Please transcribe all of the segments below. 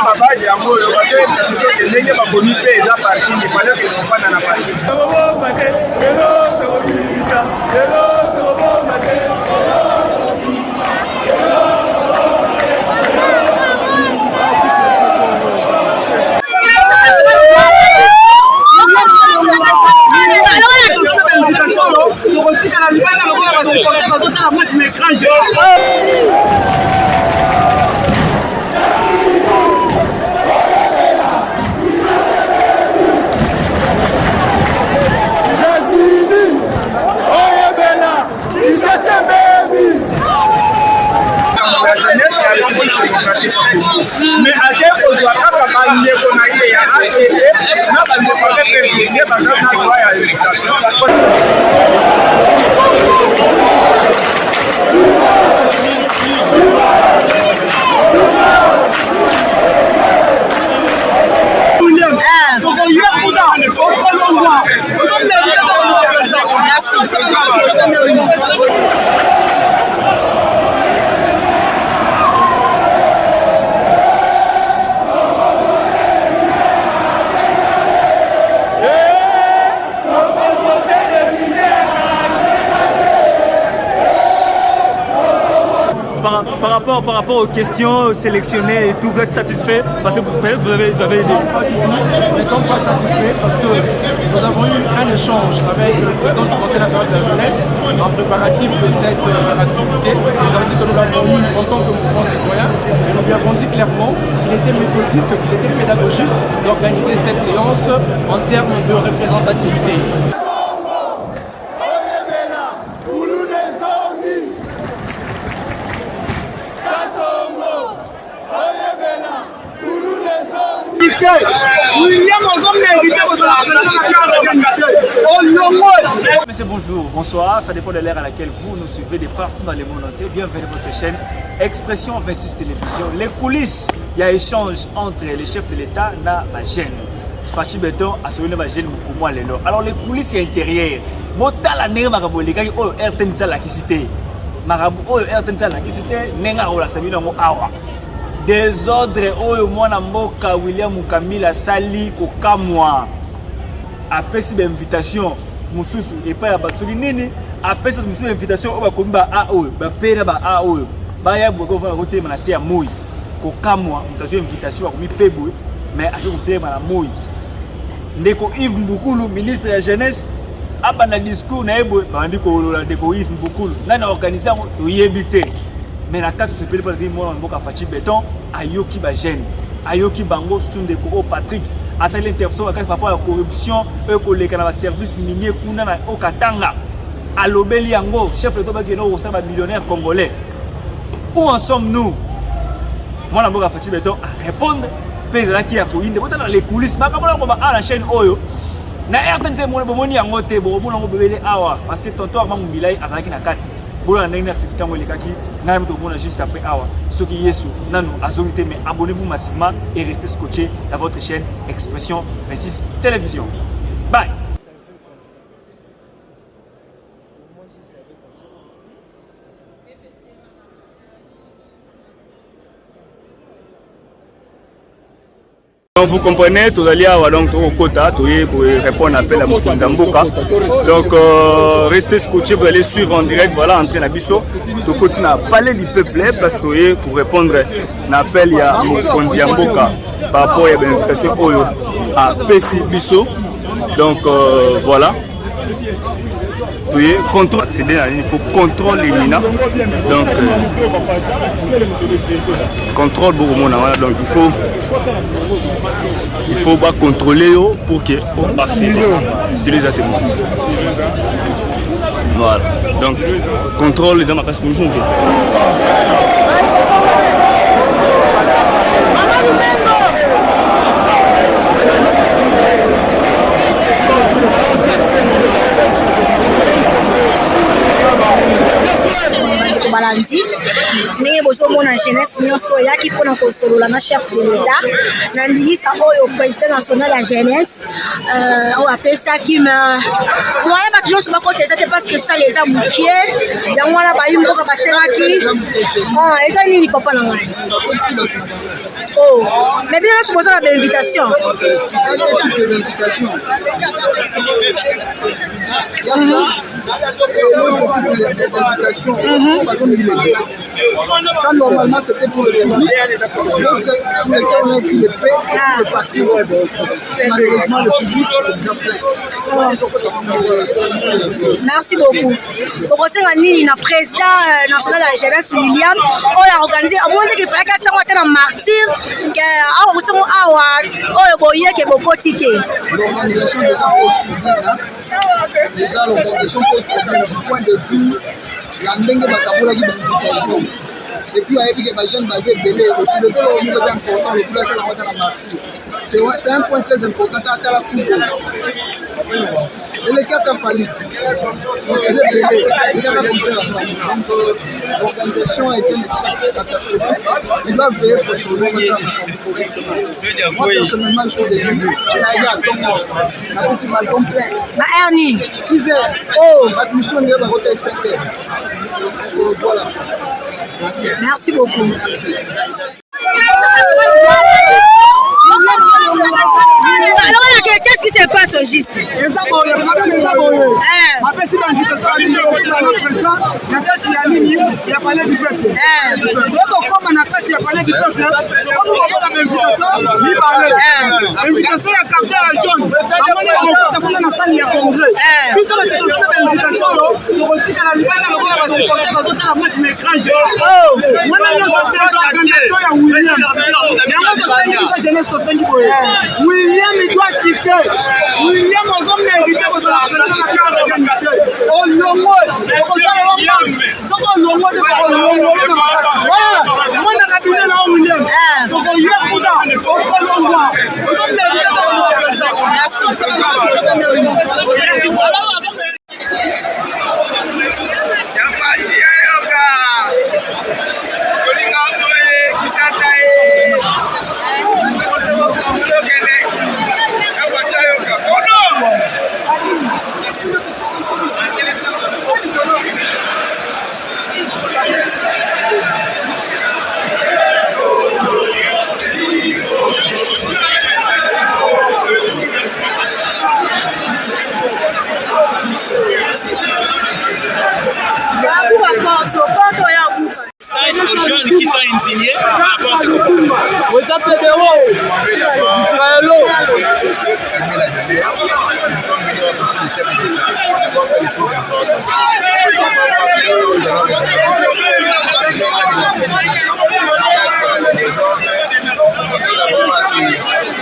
babaji yango oyo bazoyebisa biso te ndenge bakomi mpe eza parking fale tokofanda na parking. Mais à quel point je par rapport aux questions sélectionnées et tout, vous êtes satisfait parce que peut-être vous avez aidé. Pas du tout. Nous ne sommes pas satisfaits parce que nous avons eu un échange avec le président du Conseil national de la jeunesse en préparatif de cette activité. Nous avons dit que nous l'avons eu en tant que mouvement citoyen et nous lui avons dit clairement qu'il était méthodique, qu'il était pédagogique d'organiser cette séance en termes de représentativité. Monsieur, bonjour, bonsoir, ça dépend de l'ère à laquelle vous nous suivez de partout dans le monde entier. Bienvenue à votre chaîne Expression 26 Télévision. Les coulisses, il y a échange entre les chefs de l'État et la gêne. Fachi Beton a sauvé la gêne pour moi. Alors les coulisses intérieures, la nègre marabout, les gars, oh, RTNZ la qui cité. Marabout, oh, RTNZ la qui cité, nenga ou la sabine en awa. Désordre, oh, moi, Namboka, William Mukamila, Sali, Kokamwa. Après cette invitation, Moussousou, et pas à Batsuri Nini, après cette invitation, on va combattre à eux, va payer à eux. Baya Boko va roter Manassé à Moui. Kokamwa, une invitation à Moui Pébou, mais à côté de la Moui. Ndeko Yves Mboukoulou, ministre de la Jeunesse, a un discours, Ndeko Yves Mboukoulou, n'a organisé un éviter. Mais la carte se peut pas dire moi en Fachi Beton, Ayoki Bajen, Ayoki Bango, Sundeko Patrick, à cette intervention par rapport à la corruption, eux collègues dans le service minier, Kuna au Katanga, à l'Obeli Ango, chef de l'État au sein millionnaire congolais. Où en sommes-nous? Moi en Fachi Beton à répondre, pays là qui a couillé, dans les coulisses, mais comme on a la chaîne Oyo. Na RTNZ mon bomoni yango te bo bona ngo bebele awa parce que tonton Armand Mbilai azalaki na kati bola na activité ngo lekaki na to bona juste après awa ce qui yesu nanu azorité mais abonnez-vous massivement et restez scotchés dans votre chaîne Expression 26 Télévision. Bye. Donc vous comprenez, tout allez avoir donc au quota, pour répondre à l'appel à Mokonzamboka. Donc restez scotchés, vous allez suivre en direct, voilà, entrer dans Bisso. Tout continue à parler du peuple, parce que pour répondre à l'appel à Mokonzamboka par rapport à l'invitation à Pessi Bisso. Donc voilà. Contrôle, c'est bien, il faut contrôler les minas. Donc, contrôle beaucoup de monde. Donc, il faut pas contrôler pour que on passe les témoins. Voilà. Donc, contrôle les gens à passe pour nous. bandi ndenge bozomona jeunesse nyonso oyaki mpona kosolola na chef de l'État na ndingisa oyo président national ya jeunesse oyo apesaki moyen bato nyonso bakoteza te parce que sale eza mokie yango wana bayi mboka basengaki eza nini papa na ngai mais bien là, je pose la invitation. Ça, normalement, c'était pour le public. Sur lesquels on a écrit les paix pour le parti. Malheureusement, le public est déjà plein. Merci beaucoup. Au conseil le président national de la jeunesse William, on a organisé un monde qui fallait que ça soit un martyr. L'organisation déjà pose problème. Déjà, l'organisation pose problème du point de vue la ndenge batabola qui d'invitation. Et puis, il y a des jeunes basés belés. Aussi, le développement est important. Le plus c'est la martyr. C'est un point très important à la football. Et les cas à Falit. Donc, les cas à concert à Falit. Donc, l'organisation a été catastrophique. Ils doivent veiller prochainement correctement. Moi, personnellement, je suis déçu. J'ai aidé à Congo. La petite balcon plein. Ernie. 6 heures. La mission est à côté de 5 heures. Voilà. Merci beaucoup. Merci. Alors, qu'est-ce qui se passe au juste? William il doit quitter. William a mérité que la présidente de la organisé. On le voit. On le voit moi, on a cabinet là William. Donc on y a Kouda. On le voit. On mérité que la présidente. aux jeunes qui sont indignés par rapport à ce comportement.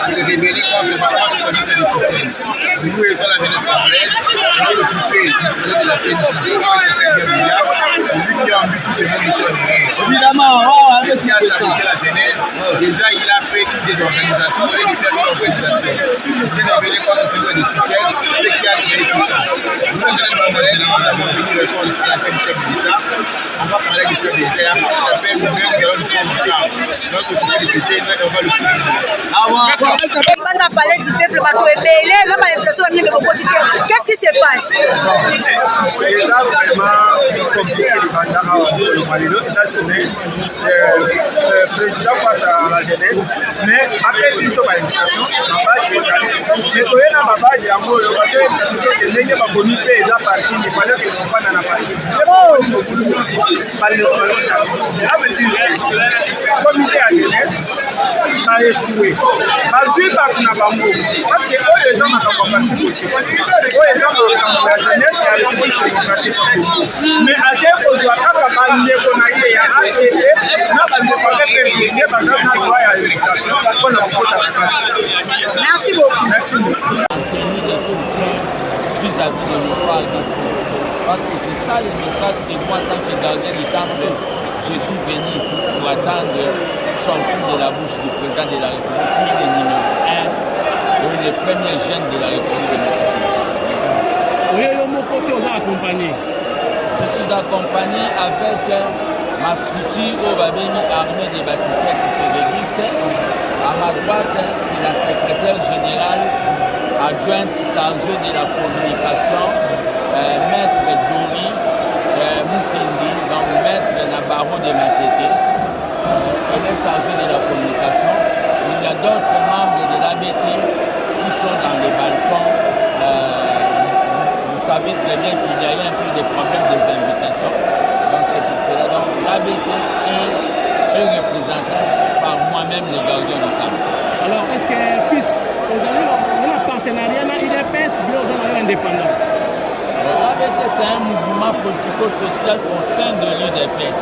À se révéler quand ce matin que son idée de tutelle. Nous étant la jeunesse congolaise, notre culture est disposée de la félicité. C'est lui qui a envie tout le monde ici en Guinée. Évidemment, qui a stabilisé la jeunesse, déjà il a fait des organisations, il a fait une organisation. Il s'est révélé quand ce idée de tutelle, c'est qui a créé tout ça. Nous, les jeunes congolais, nous avons venu répondre à l'appel du chef de l'État. On va parler du chef de l'État. Il y a un appel où même qui va nous prendre en charge. Dans ce côté de l'État, on va le faire. Banda parler du peuple, qu'est-ce qui se passe? Déjà vraiment compliqué de Banda le président face à la jeunesse, mais après si nous sommes à l'invitation, mais quand il y a ma bague, il y a un mot, parce que c'est une ligne de comité, il y a parti, il fallait que nous fassions dans la partie. C'est le comité à jeunesse a échoué. Parce que les gens n'ont pas parti politique. Les gens n'ont pas la jeunesse et la République démocratique. Mais à quel point soit pas capable de connaître les ACD, n'a pas de permis, par exemple, n'a pas à l'éducation, pour le vote à la Merci beaucoup. Merci beaucoup. Tenir des soutiens vis-à-vis de nos frères d'ici. Parce que c'est ça le message que moi, en tant que gardien du temple, je suis venu ici pour attendre sortir de la bouche du président de la République, lui le numéro 1, et le premier jeune de la République démocratique. Je suis accompagné avec ma structure au Babéni armée des bâtisseurs qui se réduisent. À ma droite, c'est la secrétaire générale adjointe chargée de la communication, Maître Dori Mukindi, donc Maître Nabaro de Matete. Elle est chargée de la communication. Il y a d'autres membres de l'ABT qui sont dans les balcons. Vous savez très bien qu'il y a eu un peu de problèmes des invitations. Donc c'est pour cela. Donc l'ABT est représenté par moi-même, le gardien de camp. Alors, est-ce que, fils, vous avez un partenariat dans l'IDPS ou vous avez un indépendant? L'ABT, c'est un mouvement politico-social au sein de l'IDPS,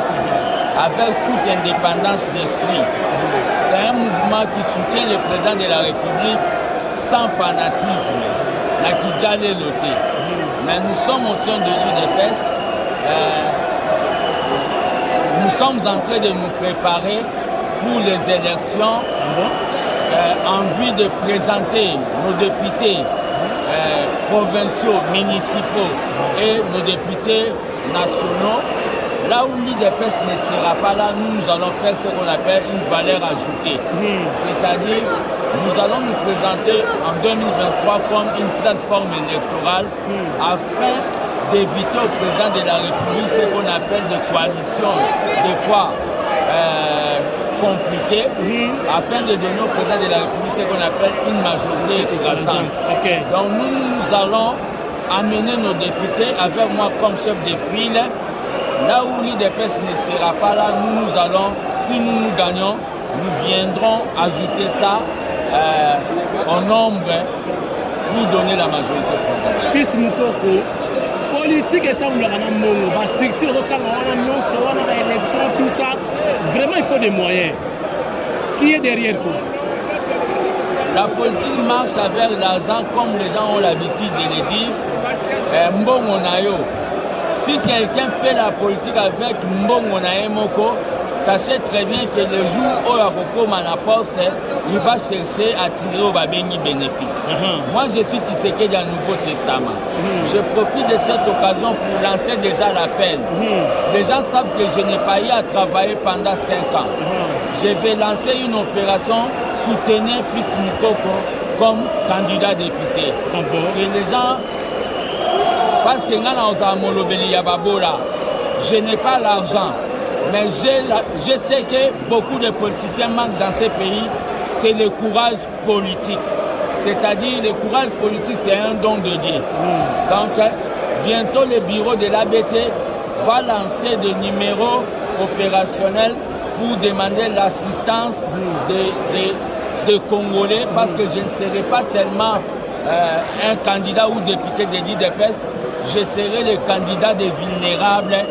avec toute indépendance d'esprit. C'est un mouvement qui soutient le président de la République sans fanatisme, la Kidjale Loté. Mais nous sommes au sein de l'IDPS. Nous sommes en train de nous préparer pour les élections en vue de présenter nos députés provinciaux, municipaux et nos députés nationaux. Là où l'IDPS ne sera pas là, nous allons faire ce qu'on appelle une valeur ajoutée. C'est-à-dire, nous allons nous présenter en 2023 comme une plateforme électorale afin d'éviter au président de la République ce qu'on appelle des coalitions, des fois compliquées, afin de donner au président de la République ce qu'on appelle une majorité écrasante. Donc nous allons amener nos députés avec moi comme chef de file. Là où l'IDPS ne sera pas là, nous allons, si nous gagnons, nous viendrons ajouter ça au nombre pour donner la majorité. Fils Moukoko, politique est un la structure de l'élection, tout ça, vraiment il faut des moyens. Qui est derrière toi? La politique marche avec l'argent comme les gens ont l'habitude de le dire. Mbongo Nayo. Si quelqu'un fait la politique avec Mbongo Naemoko, sachez très bien que le jour où il à la poste, il va chercher à tirer au Babéni bénéfice. Moi, je suis Tshisekedi du Nouveau Testament. Je profite de cette occasion pour lancer déjà l'appel. Les gens savent que je n'ai pas eu à travailler pendant 5 ans. Je vais lancer une opération soutenir Fils Moukoko comme candidat député. Et les gens, parce que je n'ai pas l'argent, mais je sais que beaucoup de politiciens manquent dans ce pays, c'est le courage politique. C'est-à-dire le courage politique, c'est un don de Dieu. Donc, bientôt le bureau de l'ABT va lancer des numéros opérationnels pour demander l'assistance des Congolais, parce que je ne serai pas seulement un candidat ou député de l'IDPS, je serai le candidat des vulnérables.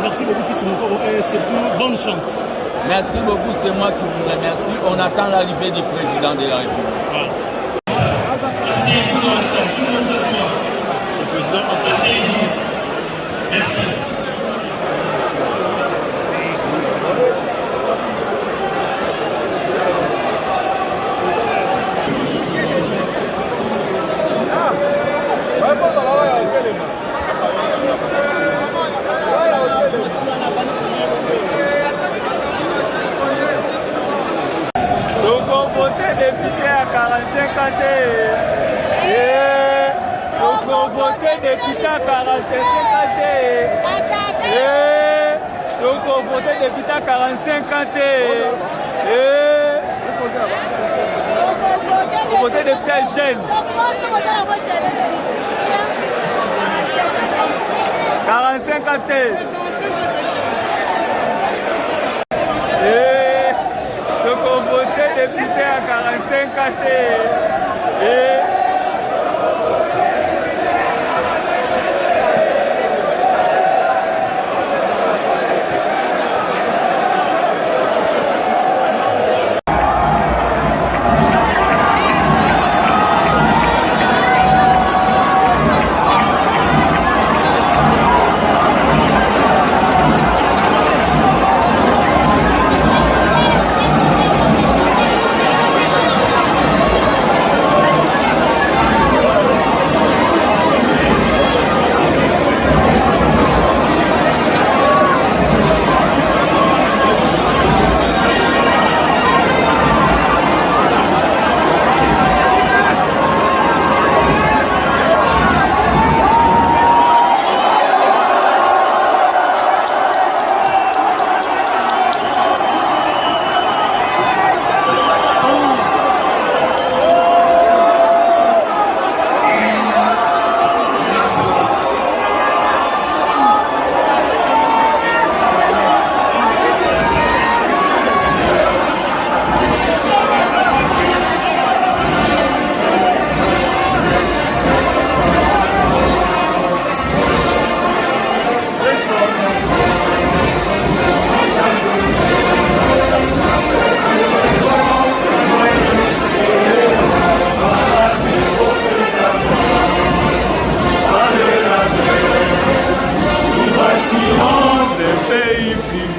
Merci beaucoup, fils Moukoko, et surtout bonne chance. Merci beaucoup, c'est moi qui vous remercie. On attend l'arrivée du président de la République. Voilà. Asseyez-vous dans la salle, tout le monde s'assoit. Le président, asseyez-vous. Merci. Député à 45 ans. Donc on votait député à 45 ans. Donc on votait député à 45 ans. On votait député jeune. 45 ans. Donc on votait député à 45 ans.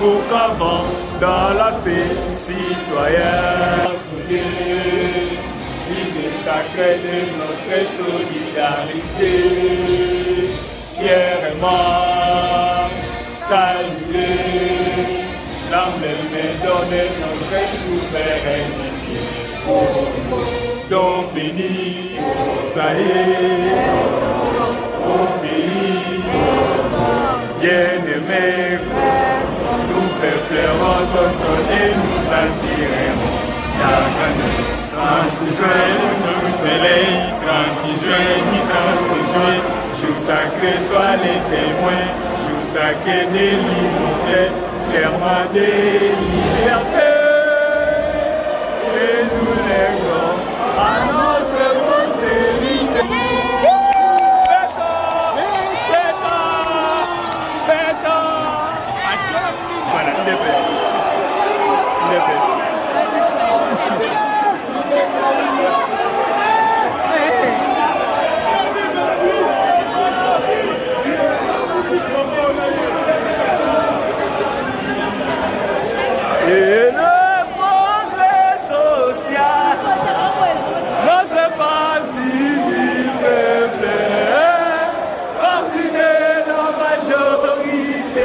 beau qu'avant, dans la paix citoyenne. L'idée sacrée de notre solidarité, fièrement saluer, l'emblème donne notre souveraineté. Donc béni, au pays, bien-aimé, nous peuplerons ton son et nous assurerons la grande. 30 juin, le soleil, 30 juin, jour sacré, sois les témoins, jour sacré des libertés, serment des libertés, et nous lèverons à notre postérité. Voilà, il est précis. Il est précis. Et le progrès social, notre parti du peuple, parti de la majorité,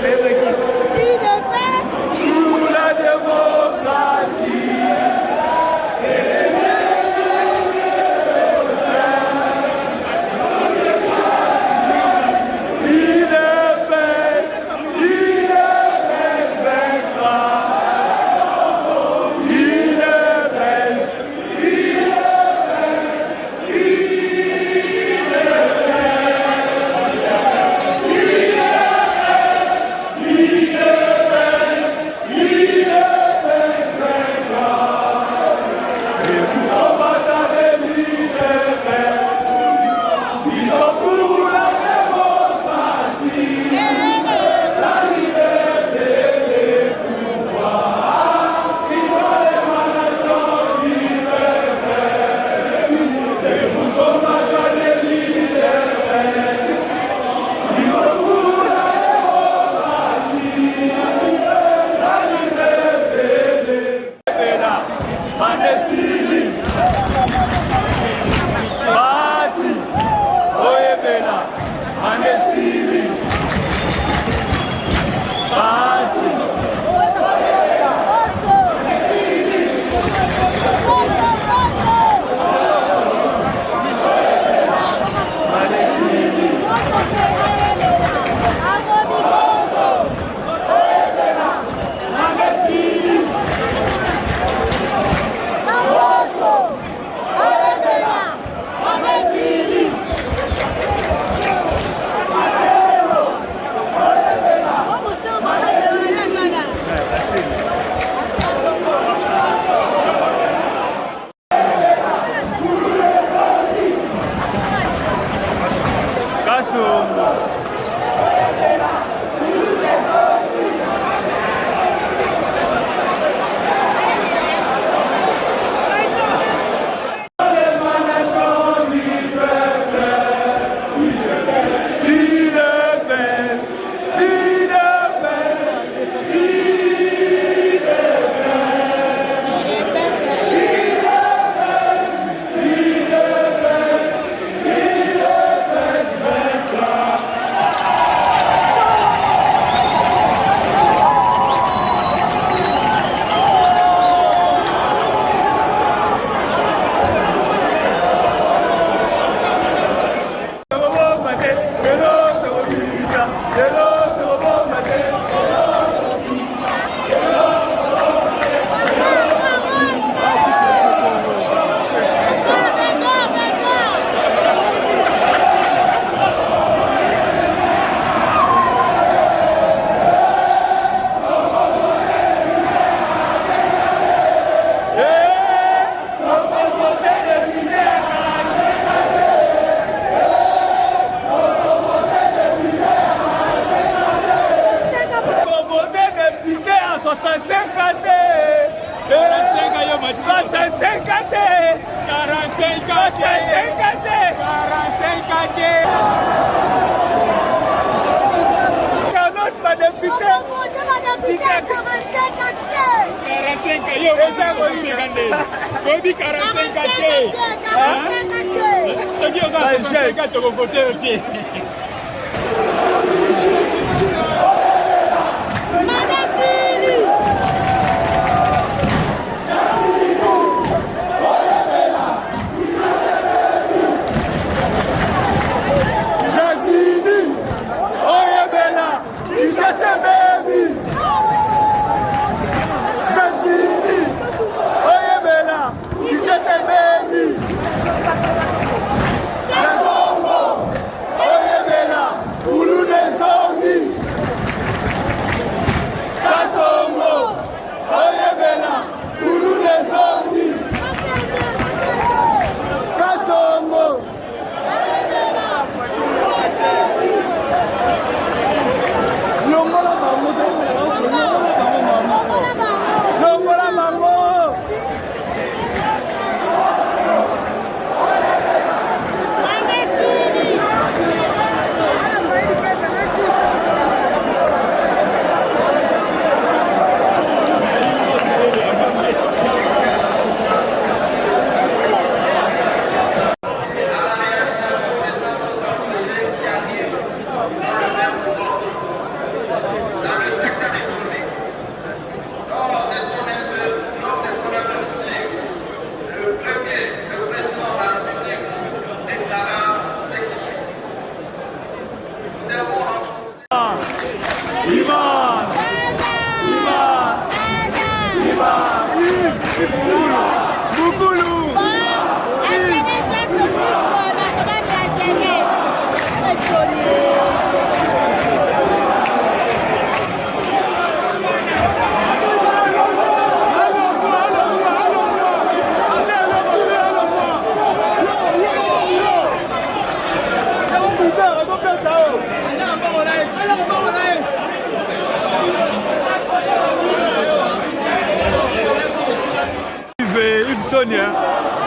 Sonia,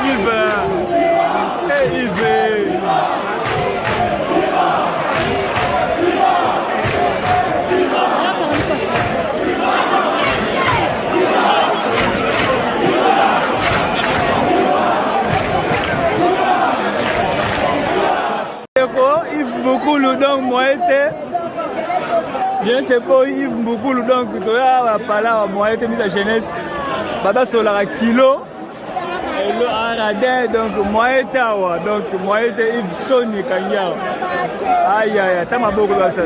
Yves Mboukoulou, donc moi était, je ne sais pas Yves Mboukoulou, donc tu as parlé à moi était mise à jeunesse, bata sur la kilo. Le Aradin, donc moi était donc moi était Yves Soni Kanya. Aïe aïe, t'as ma beaucoup de ça.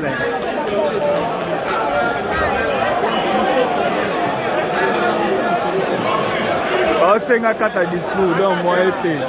Oh, c'est un cata discours, donc moi était.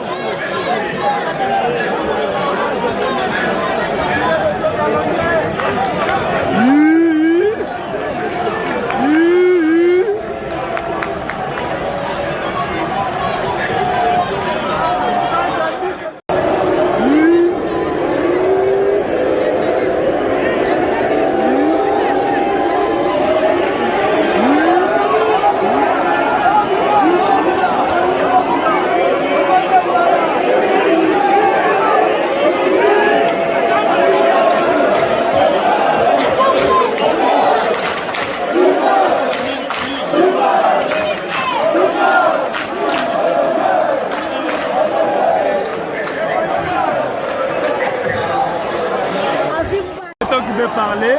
Parler,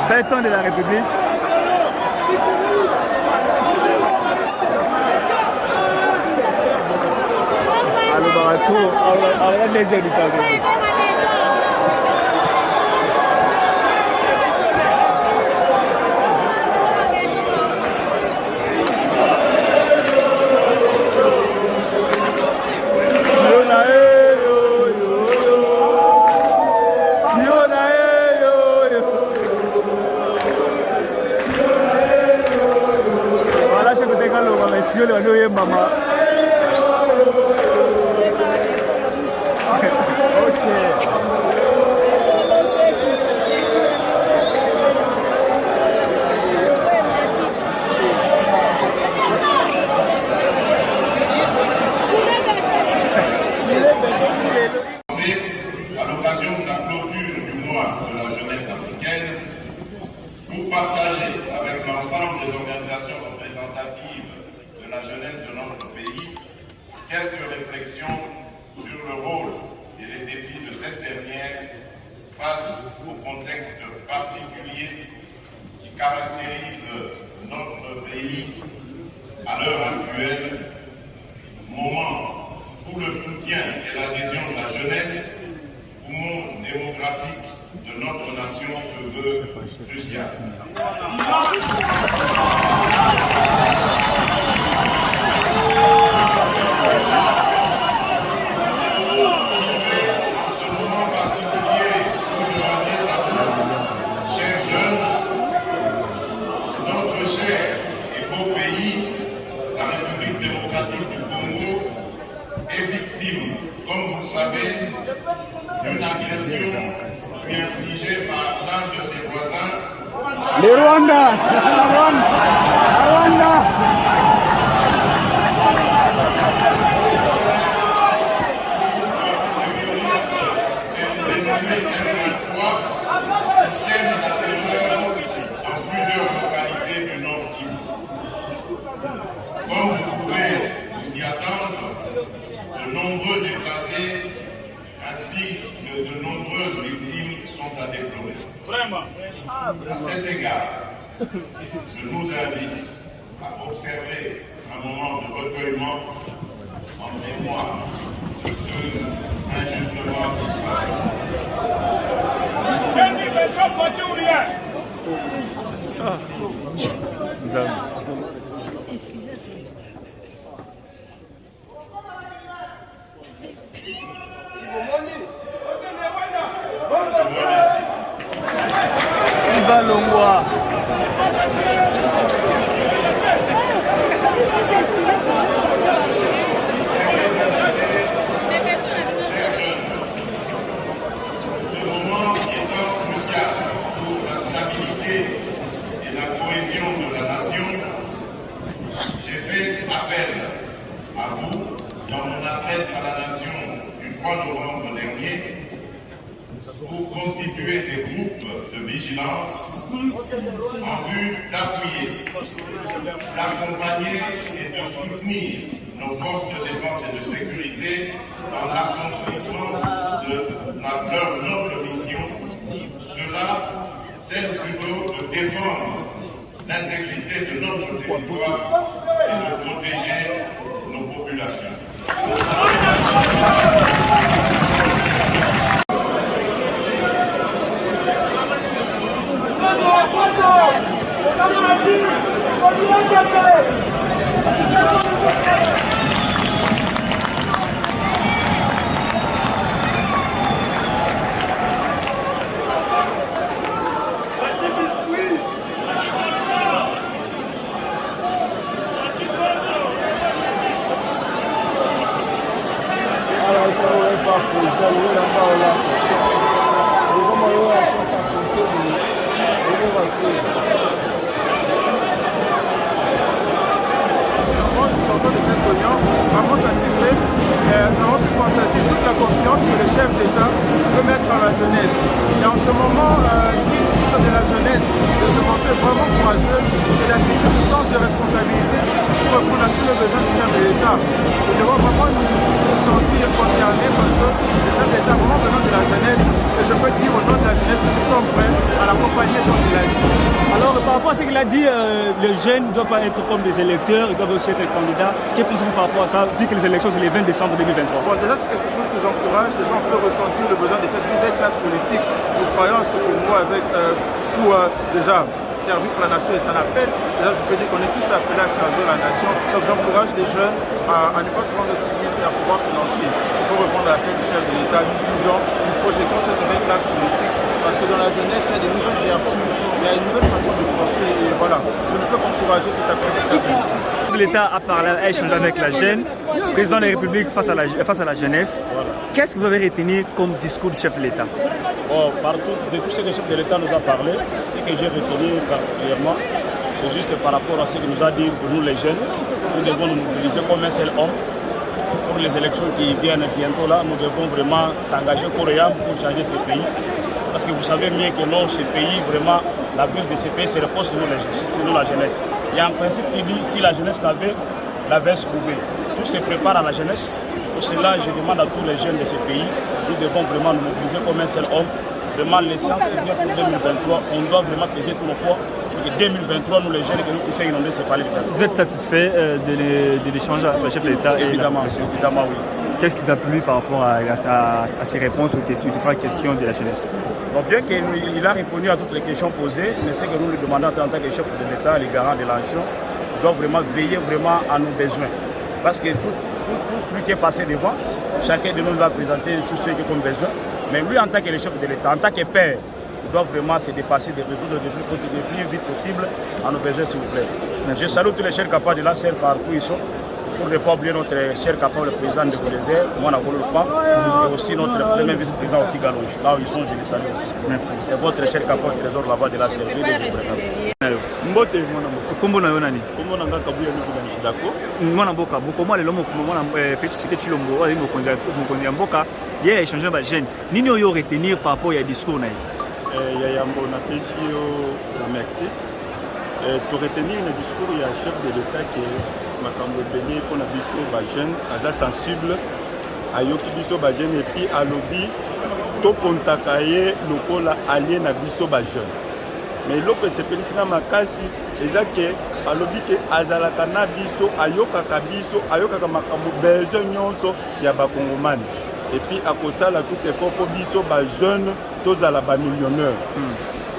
béton de la République. Alors, on va les éduquer. Monsieur le Noé Mama. À l'occasion de la clôture du mois de la jeunesse africaine, pour partager avec l'ensemble des organisations représentatives de de la jeunesse de notre pays, quelques réflexions sur le rôle et les défis de cette dernière face au contexte particulier qui caractérise notre pays à l'heure actuelle, moment où le soutien et l'adhésion de la jeunesse, poumon démographique de notre nation, se veut crucial. D'une agression lui infligée par l'un de ses voisins. Les Rwanda, Rwanda. Dénommé M23, qui sème la terreur dans plusieurs localités du Nord Kivu. Comme vous pouvez vous y attendre, de nombreux déplacés ainsi que de nombreuses victimes sont à déplorer. Vraiment. À cet égard, je nous invite à observer un moment de recueillement en mémoire de ceux injustement disparus. Viva Longwa. Ce moment étant crucial pour la stabilité et la cohésion de la nation, j'ai fait appel à vous dans mon adresse à la nation du 3 novembre dernier pour constituer des groupes de vigilance en vue d'appuyer, d'accompagner et de soutenir nos forces de défense et de sécurité dans l'accomplissement de leur noble mission. Cela, c'est plutôt de défendre l'intégrité de notre territoire et de protéger nos populations. Vraiment satisfait. Nous avons pu constater toute la confiance que le chef d'État peut mettre dans la jeunesse. Et en ce moment, critique de la jeunesse de se montrer vraiment courageuse et d'afficher ce sens de responsabilité pour répondre à tous les besoins du chef de l'État. Nous devons vraiment nous sentir concernés parce que le chef d'État a vraiment besoin de la jeunesse. Et je peux dire au nom de la jeunesse que nous sommes prêts à l'accompagner comme il a dit. Alors, par rapport à ce qu'il a dit, les jeunes ne doivent pas être comme des électeurs, ils doivent aussi être candidats. Quelle position par rapport à ça, vu que les élections c'est le 20 décembre 2023? Bon, déjà, c'est quelque chose que j'encourage. Les gens peuvent ressentir le besoin de cette nouvelle classe politique. Nous croyons à ce que nous, pour déjà servir pour la nation est un appel. Déjà, je peux dire qu'on est tous appelés à servir la nation. Donc, j'encourage les jeunes à ne pas se rendre timide et à pouvoir se lancer. Il faut répondre à l'appel du chef de l'État, nous visons, nous projetons cette nouvelle classe politique. Parce que dans la jeunesse, il y a des nouvelles vertus, il y a une nouvelle façon de construire. Et voilà, je ne peux qu'encourager cet appel du chef de l'État. L'État a parlé, a échangé avec la jeune, président de la République face à la jeunesse. Voilà. Qu'est-ce que vous avez retenu comme discours du chef de l'État? Bon, partout, de tout ce que le chef de l'État nous a parlé, ce que j'ai retenu particulièrement, c'est juste par rapport à ce qu'il nous a dit pour nous les jeunes. Nous devons nous mobiliser comme un seul homme. Pour les élections qui viennent bientôt là, nous devons vraiment s'engager corps pour changer ce pays. Parce que vous savez mieux que non, ce pays, vraiment, la ville de ce pays se repose sur nous la jeunesse. Il y a un principe qui dit, si la jeunesse savait l'avait prouvé. Tout se prépare à la jeunesse. Pour cela, je demande à tous les jeunes de ce pays, nous devons vraiment nous mobiliser comme un seul homme. Vraiment, les séances qui viennent pour 2023, on doit vraiment peser tout le poids. Pour que 2023, nous les jeunes, que nous puissions inonder ce palais. Vous êtes satisfait de l'échange entre le chef de l'État et évidemment, évidemment, oui. Qu'est-ce qui vous a plu par rapport à ces réponses aux questions, différentes questions de la jeunesse? Bon, bien qu'il a répondu à toutes les questions posées, mais ce que nous lui demandons en tant que chef de l'État, les garants de la nation, doivent vraiment veiller vraiment à nos besoins. Parce que tout celui qui est passé devant, chacun de nous va présenter tout ce qui est comme besoin. Mais lui, en tant que chef de l'État, en tant que père, il doit vraiment se dépasser de résoudre le plus vite possible à nos besoins, s'il vous plaît. Merci. Je salue tous les chers capables de la CER partout ils sont. Pour ne pas oublier notre cher capable, le président de Colézère, Moana Golopan, et aussi notre premier vice-président au Kigalou. Là où ils sont, je les salue aussi. Merci. C'est votre cher capable trésor là-bas de la CER. Mbote mwana mboka. Kombo na yo nani? Kombo na nga Kabuya Mikuda Nishidako. Mwana mboka, boko le lomo mwana Félix Tshisekedi Tshilombo, ali mokonzi ya mboka, ye a échangé ba jeune. Nini oyo retenir par rapport à discours na ye? Ya yambo na pesi yo merci. To retenir le discours ya chef de l'État qui makambo ebele mpona biso bajeune aza sensible ayoki biso bajeune epuis alobi tokontaka ye lokola alie na biso bajeune. Mais eloko esepelisika makasi eza ke alobi ke azalaka na biso ayokaka makambo besoin nyonso ya bakongomani epuis akosala tout effort mpo biso bajeune tozala bamillionnaire.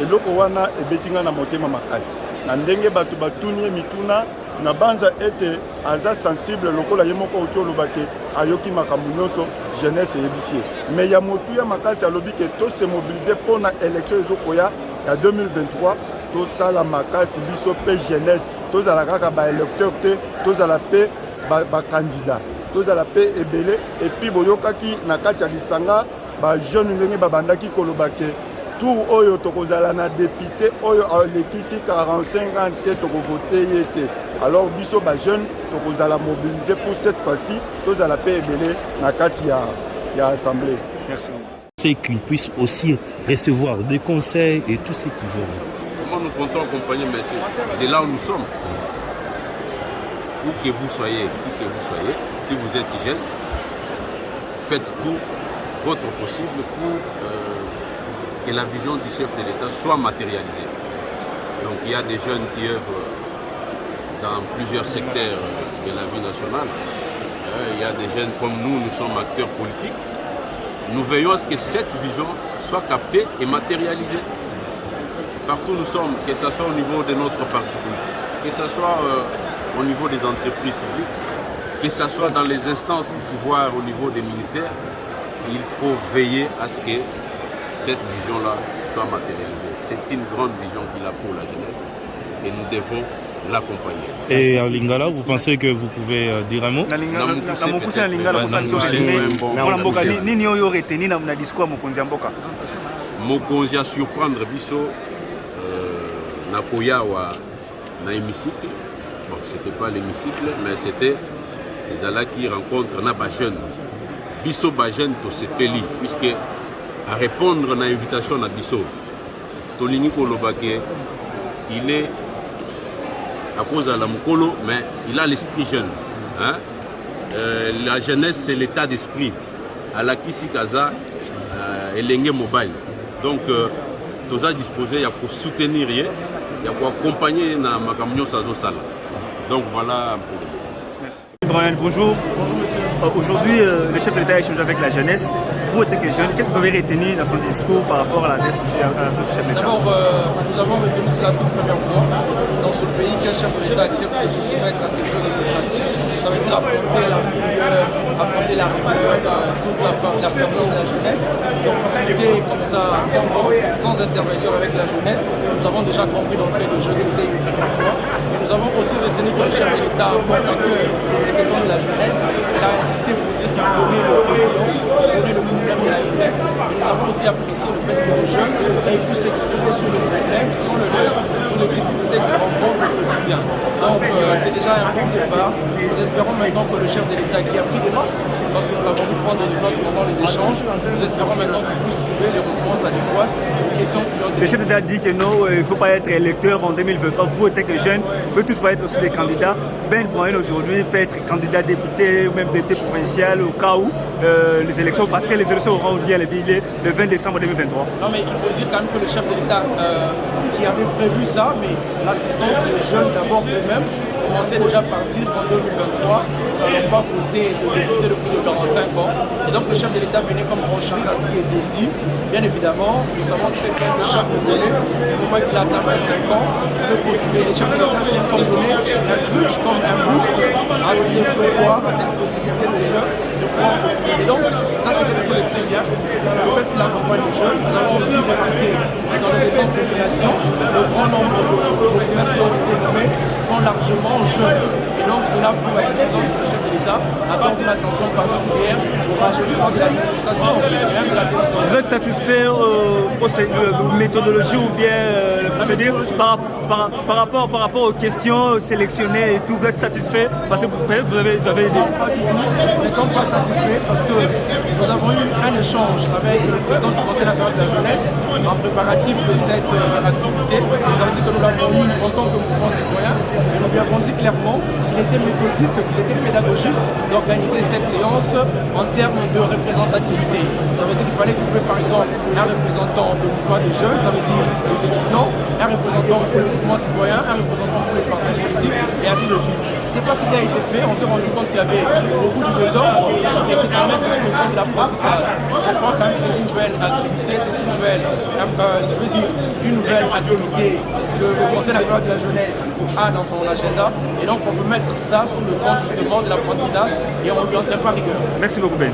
Eloko wana ebetinga na motema makasi na ndenge bato batuni ye mituna na banza ete aza sensible lokola ye moko oti olobake ayoki makambo nyonso jeunesse eyebisi ye. Mais ya motu ya makasi alobi ke tose mobilize mpona élection ezokoya ya 2023 tosala makasi biso mpe jeunesse tozala kaka baélecteur te tozala mpe bacandidat tozala mpe ebele epuis boyokaki na kati ya lisanga bajeune ndenge babandaki kolobake tour oyo tokozala na député oyo alekisi 45 ans te tokovote ye te. Alors biso ba jeune tokozala mobiliser pour cette fois-ci tozala pe ebele na kati ya assemblée. Merci. C'est qu'ils puissent aussi recevoir des conseils et tout ce qu'ils veulent. Comment nous comptons accompagner merci de là où nous sommes. Où que vous soyez, qui que vous soyez, si vous êtes jeune, faites tout votre possible pour que la vision du chef de l'État soit matérialisée. Donc il y a des jeunes qui œuvrent dans plusieurs secteurs de la vie nationale. Il y a des jeunes comme nous sommes acteurs politiques. Nous veillons à ce que cette vision soit captée et matérialisée. Partout où nous sommes, que ce soit au niveau de notre parti politique, que ce soit au niveau des entreprises publiques, que ce soit dans les instances du pouvoir au niveau des ministères, il faut veiller à ce que cette vision-là soit matérialisée. C'est une grande vision qu'il a pour la jeunesse et nous devons l'accompagner. Et en Lingala, vous pensez que vous pouvez dire un mot? Mokonzi a surprendre biso Nakoya na hémicycle. Bon, c'était pas l'hémicycle, mais c'était les ala qui rencontrent na jeune. Biso jeune to se peli puisque à répondre à l'invitation de Bisso, Tolini Kolobake, il est à cause de la Mukolo, mais il a l'esprit jeune. Hein? La jeunesse, c'est l'état d'esprit. À la Kisikaza, Elenge Mobile. Donc, tous à disposer, il y a pour soutenir, il y a pour accompagner dans ma camion Sazo Sala. Donc, voilà un peu. Merci. Brian, bonjour. Bonjour, monsieur. Aujourd'hui, le chef de l'État a échangé avec la jeunesse. Vous, étant que jeune, qu'est-ce que vous avez retenu dans son discours par rapport à l'adresse du chef de l'État? D'abord, nous avons retenu que c'est la toute première fois dans ce pays qu'un chef de l'État accepte de se soumettre à ces jeux démocratiques. Ça veut dire affronter la rigueur, toute la ferveur de la jeunesse. Donc, discuter comme ça, sans intervenir avec la jeunesse, nous avons déjà compris d'entrée de jeu que c'était une première fois. Et nous avons aussi retenu que le chef de l'État porte à cœur les questions de la jeunesse. Il a insisté pour dire qu'il connaît nos questions, connaît le problème de la jeunesse. Et nous avons aussi apprécié le fait que les jeunes aient pu s'exprimer sur les problèmes qui sont le leurs, sur les difficultés qu'ils rencontrent au quotidien. Donc c'est déjà déjà un bon départ. Nous espérons maintenant que le chef de l'État qui a pris des notes, parce que nous l'avons vu prendre des notes pendant les échanges, nous espérons maintenant qu'il puisse trouver les réponses adéquates aux questions qui ont été... Le chef d'État dit que non, il ne faut pas être électeur en 2023. Vous, en tant que jeune, vous toutefois être aussi des candidats. Ben Moyen aujourd'hui peut être candidat député ou même député provincial au cas où les élections, parce que les élections auront lieu le 20 décembre 2023. Non, mais il faut dire quand même que le chef de l'État qui avait prévu ça, mais l'assistance des jeunes d'abord eux-mêmes commençait déjà à partir en 2023. Ils n'ont pas voté de député de plus de 45 ans. Et donc le chef de l'État venait comme renchérir à ce qui était dit. Bien évidemment, nous savons très bien que chaque volé, du moment qu'il atteint 25 ans, il peut postuler. Les chefs de l'État viennent comme donner un plus, comme un boost à ces pouvoirs, à cette possibilité des jeunes de pouvoir postuler. Et donc, ça c'est quelque chose de très bien. Le fait qu'il accompagne les jeunes, nous avons aussi remarqué dans les récentes populations, le grand nombre de promesses qui ont été nommées sont largement jeunes. Et donc cela prouve à suffisance que le chef de l'État accorde une attention particulière au rajeunissement de l'administration et même de la territoire. Vous êtes satisfait aux méthodologies ou bien le procédure par rapport aux questions sélectionnées et tout, vous êtes satisfait parce que peut-être vous avez aidé? Non, pas du tout. Nous ne sommes pas satisfaits parce que nous avons eu un échange avec le président du Conseil national de la jeunesse en préparatif de cette activité. Nous avons dit que nous l'avons eu en tant que mouvement citoyen et nous lui avons dit clairement qu'il était méthodique, qu'il était pédagogique d'organiser cette séance en termes de représentativité. Ça veut dire qu'il fallait trouver par exemple un représentant de mouvement des jeunes, ça veut dire des étudiants, un représentant pour le mouvement citoyen, un représentant pour les partis politiques et ainsi de suite. Ce n'est pas ce qui a été fait, on s'est rendu compte qu'il y avait beaucoup de désordre et c'est un mettre sur le point de l'apprentissage. Je crois quand même que c'est une nouvelle activité, c'est une nouvelle, une nouvelle activité que le Conseil national de la jeunesse a dans son agenda et donc on peut mettre ça sous le compte justement de l'apprentissage et on ne lui en tient pas rigueur. Merci beaucoup Ben.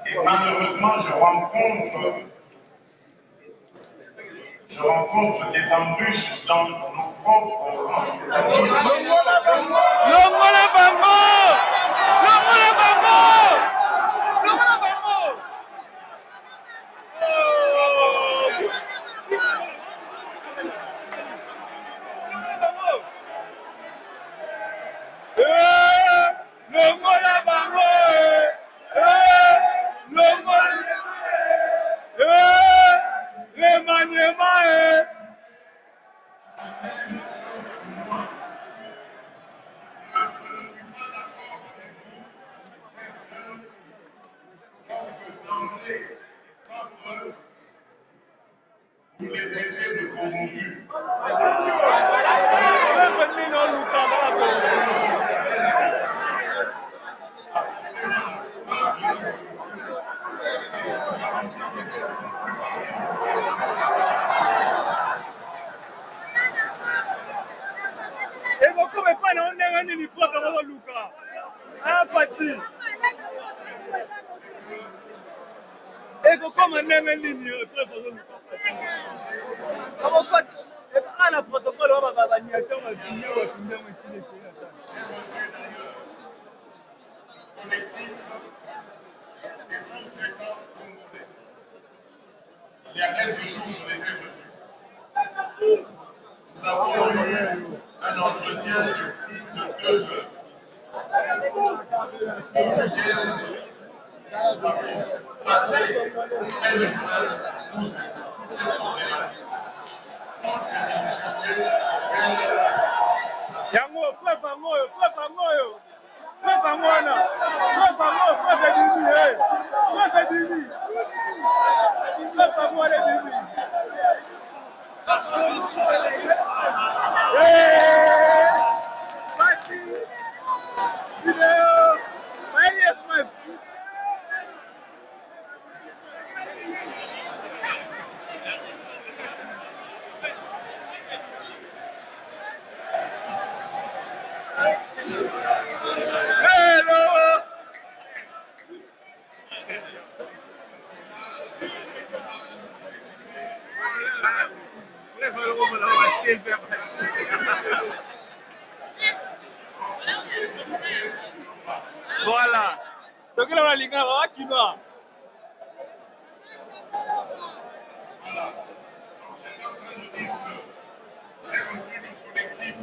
Et malheureusement, je rencontre des embûches dans nos propres rangs, c'est-à-dire vous les traitez de corrompus. Il y a quelques jours, je les ai reçus. Nous avons eu un entretien de plus de 2 heures. Pour lequel nous avons passé près de 12 toutes ces problématiques, toutes ces difficultés auxquelles Voilà. Donc là, on a l'ingénieur qui doit. Voilà. Donc j'étais en train de dire que j'ai reçu le collectif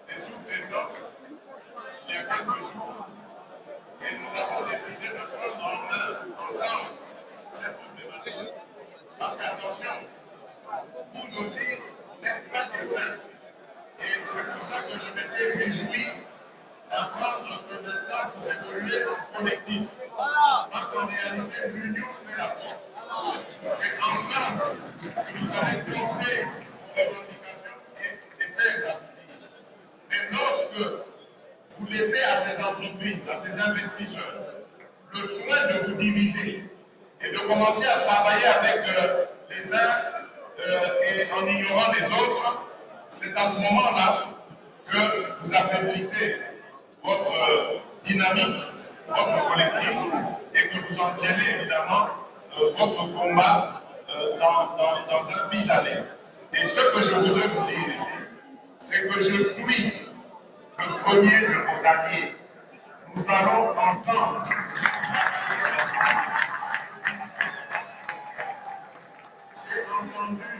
des sous-traitants il y a quelques jours et nous avons décidé de prendre en main ensemble cette problématique. Parce qu'attention, vous aussi, vous n'êtes pas des saints. Et c'est pour ça que je m'étais réjoui d'apprendre que maintenant vous évoluez en collectif. Parce qu'en réalité, l'union fait la force. C'est ensemble que vous allez porter vos revendications et les faire aboutir. Mais lorsque vous laissez à ces entreprises, à ces investisseurs, le soin de vous diviser et de commencer à travailler avec les uns et en ignorant les autres, c'est à ce moment-là que vous affaiblissez votre dynamique, votre collectif, et que vous entraînez évidemment votre combat dans un pis-aller. Et ce que je voudrais vous dire ici, c'est que je suis le premier de vos alliés. Nous allons ensemble J'ai entendu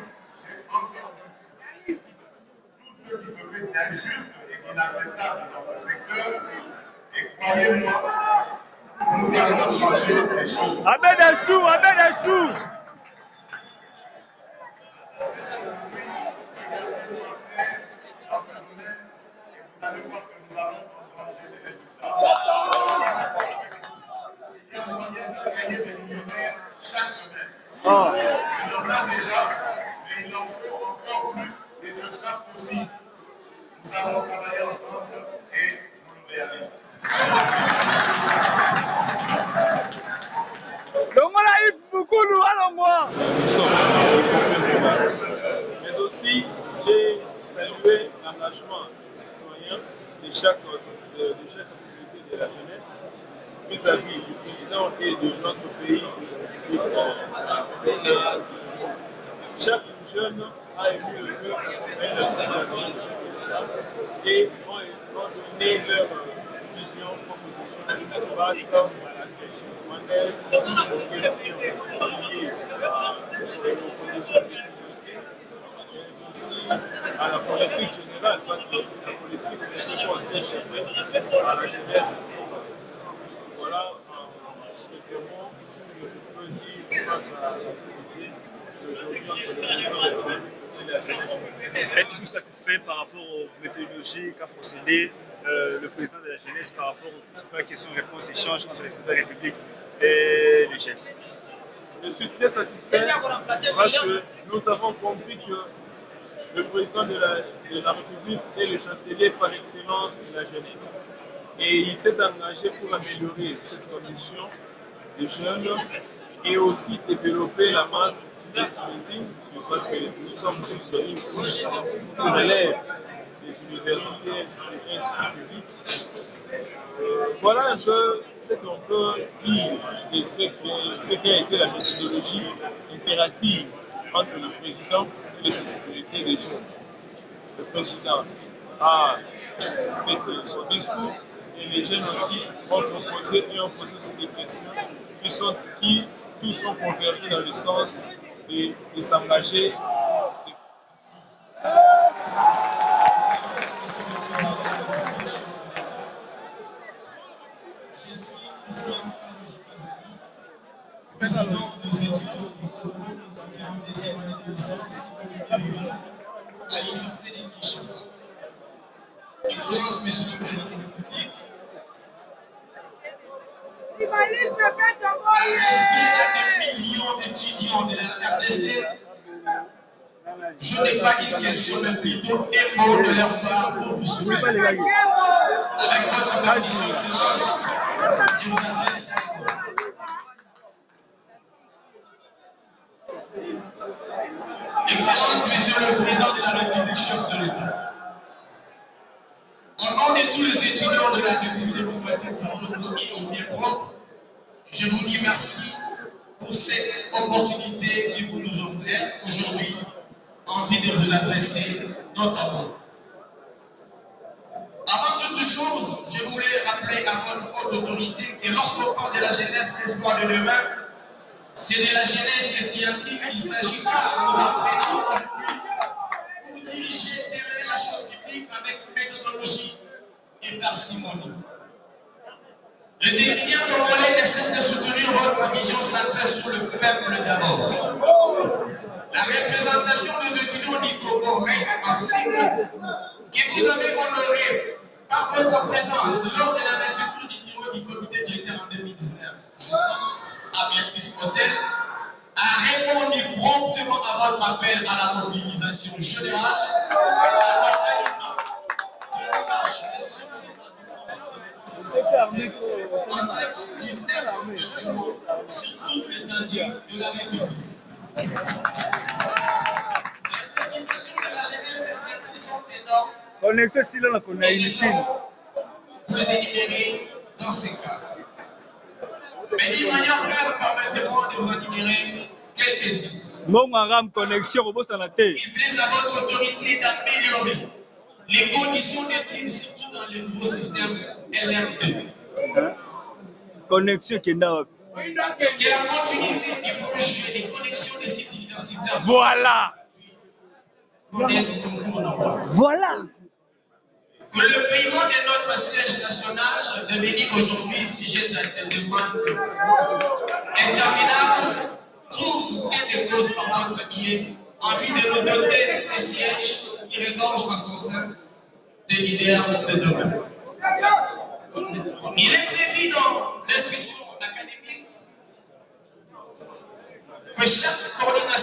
tout ce qui se fait d'injuste et d'inacceptable dans ce secteur. Et croyez-moi, nous allons changer les choses. Amen des choux, amen des choux. Regardez-moi faire dans ce domaine et vous allez voir que nous allons engranger des résultats. Il y a moyen de créer des millionnaires chaque semaine. Il y en a déjà, mais il en faut encore plus et ce sera possible. Nous allons travailler ensemble et nous le réalisons. Donc on a eu beaucoup de mal en moi. Mais aussi, j'ai salué l'engagement citoyen de chaque sensibilité de la jeunesse vis-à-vis du président et de notre pays. Chaque jeune a ému le cœur et ont donné leur vision, proposition face à la question rwandaise, aux questions liées à l'opposition de sécurité, mais aussi à la politique générale, parce que la politique n'est pas aussi échappée à la jeunesse. Voilà, exactement ce que je peux dire face à l'activité d'aujourd'hui entre le président et la jeunesse. Êtes-vous satisfait par rapport aux méthodologies qu'a procédé le président de la jeunesse par rapport aux questions-réponses-échanges entre les présidents de la République et les jeunes? Je suis très satisfait parce que nous avons compris que le président de la République est le chancelier par excellence de la jeunesse. Et il s'est engagé pour améliorer cette condition des jeunes et aussi développer la masse d'étudiants, parce que nous sommes tous une couche qui relève des universités et des instituts publics. Voilà un peu ce qu'on peut dire de ce qu'a été la méthodologie impérative entre le président et les sensibilités des jeunes. Le président a fait son discours et les jeunes aussi ont proposé et ont posé aussi des questions qui tous ont convergé dans le sens de s'engager. Président des étudiants du Congo, étudiant en deuxième année de licence à l'Université de Kinshasa. Excellence, Monsieur le Président de la République, des millions d'étudiants de la RDC, je n'ai pas une question, mais plutôt un mot de leur part pour vous soumettre. Avec votre permission, Excellence, je vous adresse. Excellence, Monsieur le Président de la République, chef de l'État. Au nom de tous les étudiants de la République démocratique du Congo et au mien propre, je vous dis merci pour cette opportunité que vous nous offrez aujourd'hui envie de vous adresser notamment. Avant toute chose, je voulais rappeler à votre haute autorité que lorsqu'on parle de la jeunesse, l'espoir de demain, c'est de la jeunesse estudiantine qu'il s'agit car nous apprenons aujourd'hui pour diriger et mener la chose publique avec méthodologie et parcimonie. Les étudiants congolais ne cessent de soutenir votre vision centrée sur le peuple d'abord. La représentation des étudiants du Congo règne en signe que vous avez honoré par votre présence lors de l'investiture du bureau du comité directeur en 2019. Je cite, à Béatrice Motel, a répondu promptement à votre appel à la mobilisation générale en organisant une marche de soutien en date du 9 de ce mois sur toute l'étendue de la République. Les préoccupations de la jeunesse estudiantine sont énormes. Et vous les énumérer dans ces cas. Mais d'une manière brève, permettez-moi de vous énumérer quelques-unes. Il plaise à votre autorité d'améliorer les conditions d'études, surtout dans le nouveau système LR2. Que la continuité du projet des connexions des sites universitaires. Voilà. Voilà. Que le paiement de notre siège national, devenu aujourd'hui sujet de demande interminable, trouve gain de cause par notre biais, en vue de nous doter de ces sièges qui regorgent en son sein des leaders de demain. Il est prévu dans l'instruction académique que chaque coordination